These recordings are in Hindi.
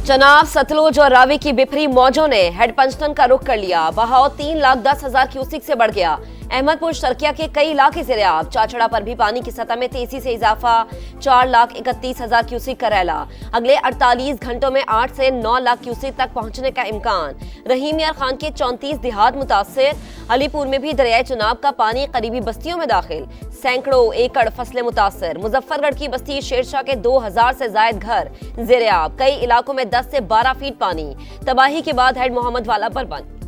चनाब, सतलुज और रावी की बिफरी मौजों ने हेडपंचतन का रुख कर लिया। बहाव 3,10,000 क्यूसिक से बढ़ गया। अहमदपुर शर्किया के कई इलाके से रियाब। चाचड़ा पर भी पानी की सतह में तेजी से इजाफा। 4,31,000 क्यूसिक का रैला। अगले 48 घंटों में 8 से 9 लाख क्यूसिक तक पहुंचने का इम्कान। रहीम यार खान के 34 देहात मुतासर। अलीपुर में भी दरियाए चनाब का पानी करीबी बस्तियों में दाखिल। सैकड़ों एकड़ फसलें मुतासर। मुजफ्फरगढ़ की बस्ती शेरशाह के 2,000 से जायद घर ज़ेर-ए-आब। कई इलाकों में 10 से 12 फीट पानी। तबाही के बाद हेड मोहम्मद वाला पर बंद।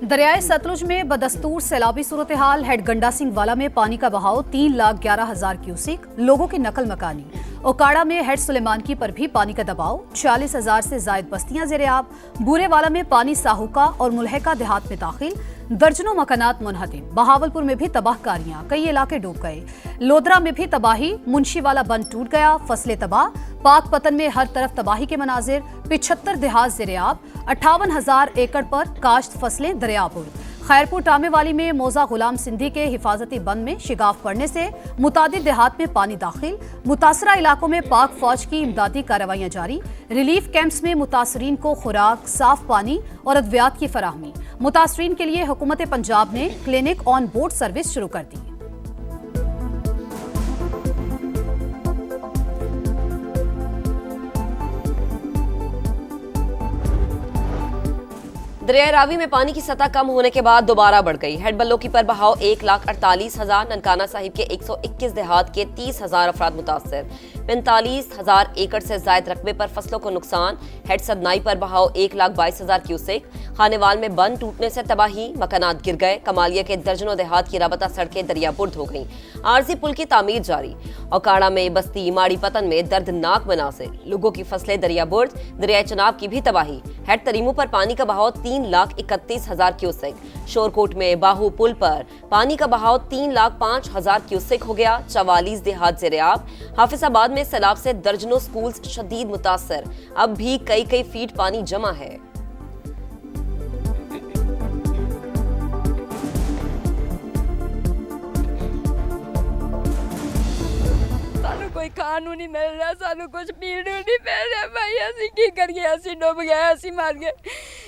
दरियाए सतलुज में बदस्तूर सैलाबी सूरत हाल। हेड गंडा सिंह वाला में पानी का बहाव 3,11,000 क्यूसिक। लोगों की नकल मकानी। ओकाड़ा में हेड सुलेमानकी पर भी पानी का दबाव। 40,000 से जायद बस्तियां ज़ेर-ए-आब। बूरेवाला में पानी साहुका और मुल्हका देहात में दाखिल। दर्जनों मकानात मुनहदिम। बहावलपुर में भी तबाहकारियां, कई इलाके डूब गए। लोधरा में भी तबाही। मुंशीवाला बंद टूट गया, फसलें तबाह। पाक पतन में हर तरफ तबाही के मनाजिर। 75 देहात ज़ेर-ए-आब। 58,000 एकड़ पर काश्त फसलें दरियापुर। खैरपुर टामेवाली में मौजा गुलाम सिंधी के हिफाजती बंद में शिगाफ पड़ने से मुतादिद देहात में पानी दाखिल। मुतासरा इलाकों में पाक फौज की इमदादी कार्रवाइयां जारी। रिलीफ कैंप्स में मुतासरीन को खुराक, साफ पानी और अद्वियात की फराहमी। मुतासरीन के लिए हुकूमत पंजाब ने क्लिनिक ऑन बोर्ड सर्विस शुरू कर दी। दरिया रावी में पानी की सतह कम होने के बाद दोबारा बढ़ गई। हेड बल्लोकी पर बहाव 1,48,000। ननकाना साहिब के 121 देहात के 30,000 अफराद मुतासर। 45,000 एकड़ से जायद रकबे पर फसलों को नुकसान। हेड सदनाई पर बहाव 1,22,000 क्यूसेक। खानेवाल में बंद टूटने से तबाही। मकानात गिर गए। कमालिया के दर्जनों देहात की राबता सड़कें दरियाबुर्द हो गईं। आरजी पुल की तामीर जारी। ओकाड़ा में बस्ती माड़ी पतन में दर्दनाक मनासिर। लोगों की फसलें दरियाबुर्द। दरियाए चनाब की भी तबाही। हेड तरीमू पर पानी का बहाव 3,31,000 क्यूसेक। शोरकोट में बाहू पुल पर पानी का बहाव 3,05,000 क्यूसेक हो गया। 44 देहात ज़ेर-ए-आब। हाफिजाबाद में सैलाब से दर्जनों स्कूल्स शदीद मुतासर। अब भी कई फीट पानी जमा है। कोई खानू नहीं मिल रहा, सानू कुछ पीण नहीं मिल रहा। भाई असी की करिए, असी डूब गए, असी मर गए,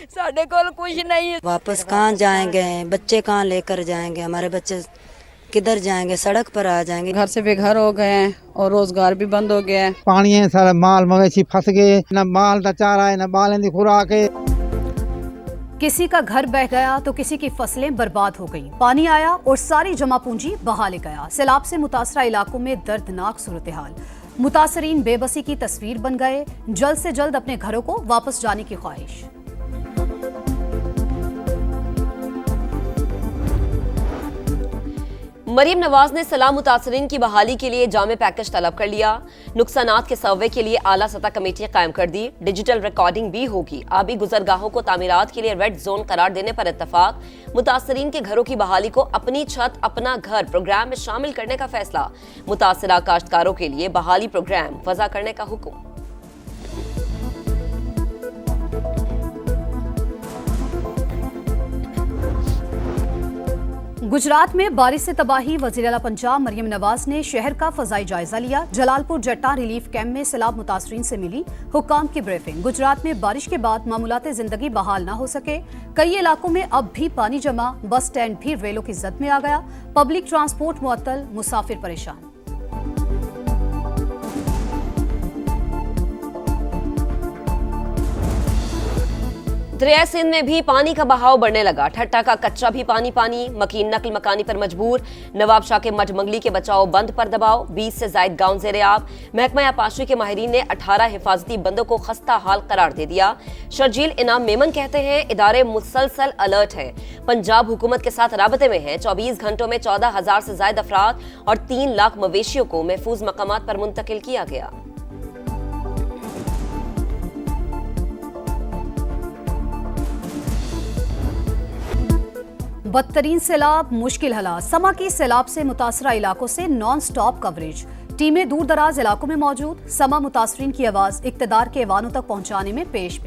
साडे कोल कुछ नहीं है। वापस कहाँ जाएंगे? बच्चे कहाँ लेकर जाएंगे? हमारे बच्चे किधर जाएंगे? सड़क पर आ जाएंगे। घर से बेघर हो गए हैं और रोजगार भी बंद हो गया है। पानी है सारा, माल मवेशी फंस गए। न माल का चारा है, न बालें दी खुराक है। किसी का घर बह गया तो किसी की फसलें बर्बाद हो गईं। पानी आया और सारी जमा पूंजी बहा ले गया। सैलाब से मुतासरा इलाकों में दर्दनाक सूरत हाल। मुतासरीन बेबसी की तस्वीर बन गए। जल्द से जल्द अपने घरों को वापस जाने की ख्वाहिश। मरीम नवाज ने सलाह मुतासरीन की बहाली के लिए जामे पैकेज तलब कर लिया। नुकसानात के सर्वे के लिए आला सतह कमेटी कायम कर दी। डिजिटल रिकॉर्डिंग भी होगी। आबी गुजरगाहों को तामीरात के लिए रेड जोन करार देने पर इत्तफाक। मुतासरीन के घरों की बहाली को अपनी छत अपना घर प्रोग्राम में शामिल करने का फैसला। मुतासरा काश्तकारों के लिए बहाली प्रोग्राम वज़ा करने का हुक्म। गुजरात में बारिश से तबाही। वज़ीर आला पंजाब मरियम नवाज ने शहर का फजाई जायजा लिया। जलालपुर जट्टा रिलीफ कैंप में सैलाब मुतासरीन से मिली हुक्काम की ब्रीफिंग। गुजरात में बारिश के बाद मामूलात जिंदगी बहाल न हो सके। कई इलाकों में अब भी पानी जमा। बस स्टैंड भी रेलों की जद में आ गया। पब्लिक ट्रांसपोर्ट मुअत्तल, मुसाफिर परेशान। दरिया सिंध में भी पानी का बहाव बढ़ने लगा। ठट्टा का कच्चा भी पानी। मकीन नकल मकानी पर मजबूर। नवाब शाह के मठ मंगली के बचाव बंद पर दबाव। 20 से जायद गांव ज़ेर-ए-आब। महकमा आपाशी के माहिरीन ने 18 हिफाजती बंदों को खस्ता हाल करार दे दिया। शर्जील इनाम मेमन कहते हैं इदारे मुसलसल अलर्ट है। पंजाब हुकूमत के साथ राबते में है। 24 घंटों में 14,000 से जायद अफराद और 3 लाख मवेशियों को महफूज मकामात पर मुंतकिल किया गया। बदतरीन सैलाब, मुश्किल हालात। समा की सैलाब से मुतासरा इलाकों से नॉन स्टॉप कवरेज। टीमें दूर दराज इलाकों में मौजूद। समा मुतासरीन की आवाज इक्तदार के ऐवानों तक पहुंचाने में पेश।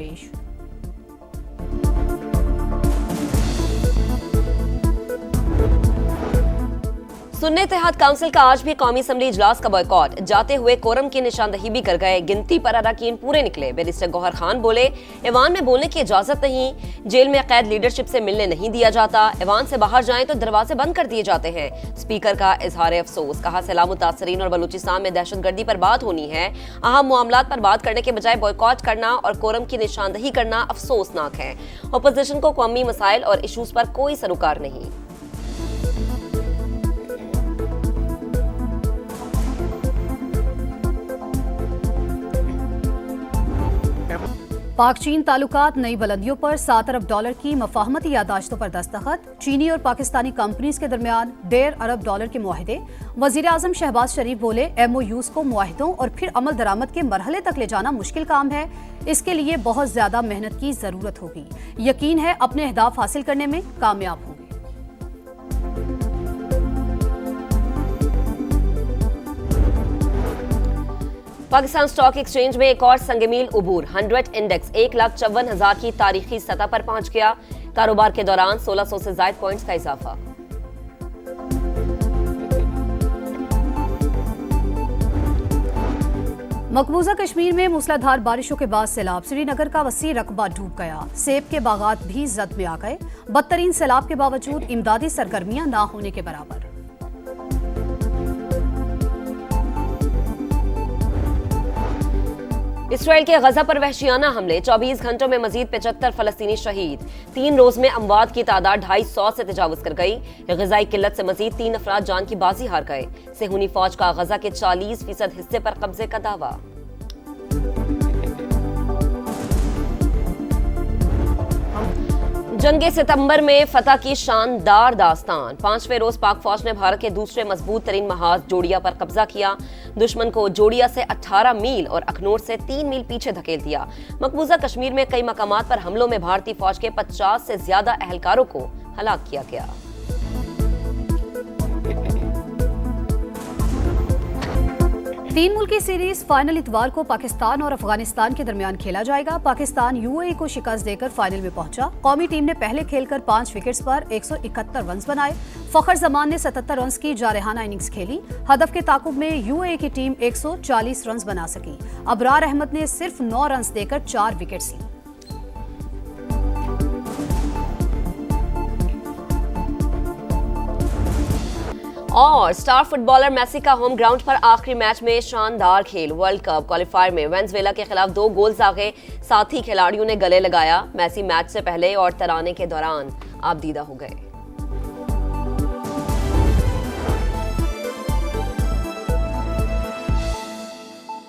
सुन्नी इत्तेहाद काउंसिल का आज भी कौमी असम्बली इजलास का बॉयकॉट। जाते हुए कोरम की निशानदही भी कर गए। गिनती पर अरकान पूरे निकले। बैरिस्टर गौहर खान बोले, ऐवान में बोलने की इजाजत नहीं। जेल में कैद लीडरशिप से मिलने नहीं दिया जाता। ऐवान से बाहर जाएं तो दरवाजे बंद कर दिए जाते हैं। स्पीकर का इजहार अफसोस। कहा, सैलाब मुतासरीन और बलूचिस्तान में दहशतगर्दी पर बात होनी है। अहम मामलात पर बात करने के बजाय बॉयकॉट करना और कोरम की निशानदही करना अफसोसनाक है। अपोजिशन को कौमी मसाइल और इशूज पर कोई सरोकार नहीं। पाक चीन ताल्लुकात नई बुलंदियों पर $7 अरब की मफाहमती यादाश्तों पर दस्तखत। चीनी और पाकिस्तानी कंपनीज के दरमियान $1.5 अरब के मुआहदे। वजीर आजम शहबाज शरीफ बोले, MOUs को मुआहदों और फिर अमल दरामद के मरहले तक ले जाना मुश्किल काम है। इसके लिए बहुत ज्यादा मेहनत की जरूरत होगी। यकीन है अपने अहदाफ हासिल करने में कामयाब होंगे। पाकिस्तान स्टॉक एक्सचेंज में एक और संगमील उबूर। 100 इंडेक्स 1,54,000 की तारीखी सतह पर पहुंच गया। कारोबार के दौरान 1600 से ज्यादा पॉइंट्स का इजाफा। मकबूजा कश्मीर में मूसलाधार बारिशों के बाद सैलाब। श्रीनगर का वसी रकबा डूब गया। सेब के बागात भी जद में आ गए। बदतरीन सैलाब के बावजूद इमदादी सरगर्मियां ना होने के बराबर। इसराइल के गजा पर वहशियाना हमले। 24 घंटों में मजीद 75 फलस्तीनी शहीद। 3 रोज में अमवात की तादाद 250 से तजावुज कर गई। ग़िज़ाई किल्लत से मजीद 3 अफराद जान की बाजी हार गए। सेहूनी फौज का गजा के 40% हिस्से पर कब्जे का दावा। जंगे सितंबर में फतह की शानदार दास्तान। 5वें रोज पाक फौज ने भारत के दूसरे मजबूत तरीन महाज जोड़िया पर कब्जा किया। दुश्मन को जोड़िया से 18 मील और अखनूर से 3 मील पीछे धकेल दिया। मकबूजा कश्मीर में कई मकामात पर हमलों में भारतीय फौज के 50 से ज्यादा अहलकारों को हलाक किया गया। तीन मुल्की सीरीज फाइनल इतवार को पाकिस्तान और अफगानिस्तान के दरमियान खेला जाएगा। पाकिस्तान UAE को शिकस्त देकर फाइनल में पहुंचा। कौमी टीम ने पहले खेलकर 5 विकेट्स पर 171 रन बनाए। फखर जमान ने 77 रन की जारहाना इनिंग्स खेली। हदफ के ताकुब में UAE की टीम 140 रन बना सकी। अबरार अहमद ने सिर्फ 9 रन देकर 4 विकेट्स ली। और स्टार फुटबॉलर मेसी का होम ग्राउंड पर आखिरी मैच में शानदार खेल। वर्ल्ड कप क्वालिफायर में वेनेजुएला के खिलाफ 2 गोल दागे। साथ ही खिलाड़ियों ने गले लगाया। मेसी मैच से पहले और तराने के दौरान आबदीदा हो गए।